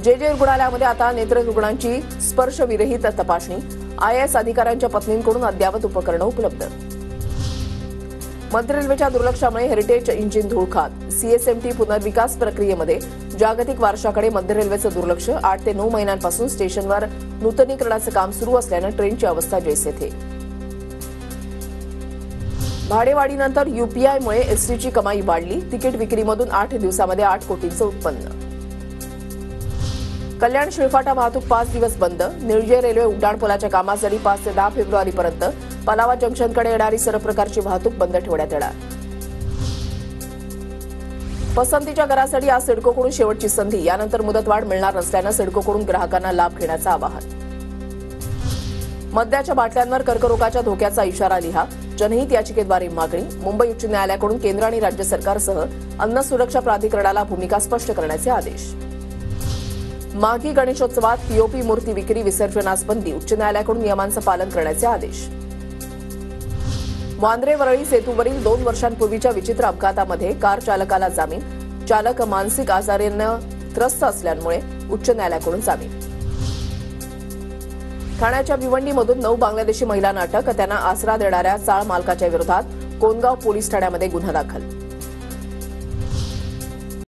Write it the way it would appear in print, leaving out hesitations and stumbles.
जे रुग्णालयामध्ये आता नेत्र रुग्णांची स्पर्शविरहित तपासणी, IAS अधिकाऱ्यांच्या पत्नींकडून अद्ययावत उपकरणं उपलब्ध. मध्य रेल्वेच्या दुर्लक्षामुळे हेरिटेज इंजिन धूळ खात. CSMT पुनर्विकास प्रक्रियेमध्ये जागतिक वारशाकडे मध्य रेल्वेचं दुर्लक्ष. 8 ते 9 महिन्यांपासून स्टेशनवर नूतनीकरणाचं काम सुरू असल्यानं ट्रेनची अवस्था जैसे थे. भाडेवाढीनंतर UPIमुळे एसटीची कमाई वाढली. तिकीट विक्रीमधून 8 दिवसामध्ये 8 कोटींचं उत्पन्न. कल्याण शिळफाटा वाहतूक 5 दिवस बंद. निळजे रेल्वे उड्डाणपुलाच्या कामासाठी 5 ते 10 फेब्रुवारीपर्यंत पलावा जंक्शनकडे येणारी सर्व प्रकारची वाहतूक बंद ठेवण्यात येणार. पसंतीच्या घरासाठी आज सिडकोकडून शेवटची संधी. यानंतर मुदतवाढ मिळणार नसल्यानं सिडकोकडून ग्राहकांना लाभ घेण्याचं आवाहन. मद्याच्या बाटल्यांवर कर्करोगाच्या धोक्याचा इशारा लिहा. जनहित याचिकेद्वारे मागणी. मुंबई उच्च न्यायालयाकडून केंद्र आणि राज्य सरकारसह अन्न सुरक्षा प्राधिकरणाला भूमिका स्पष्ट करण्याचे आदेश. माघी गणेशोत्सवात POP मूर्ती विक्री विसर्जनास बंदी. उच्च न्यायालयाकडून नियमांचं पालन करण्याचे आदेश. वांद्रे वरळी सेतूवरील 2 वर्षांपूर्वीच्या विचित्र अपघातामध्ये कार चालकाला जामीन. चालक मानसिक आजारानं त्रस्त असल्यामुळे उच्च न्यायालयाकडून जामीन. ठाण्याच्या भिवंडीमधून 9 बांगलादेशी महिलांना अटक. त्यांना आसरा देणाऱ्या चाळ मालकाच्या विरोधात कोनगाव पोलीस ठाण्यामध्ये गुन्हा दाखल.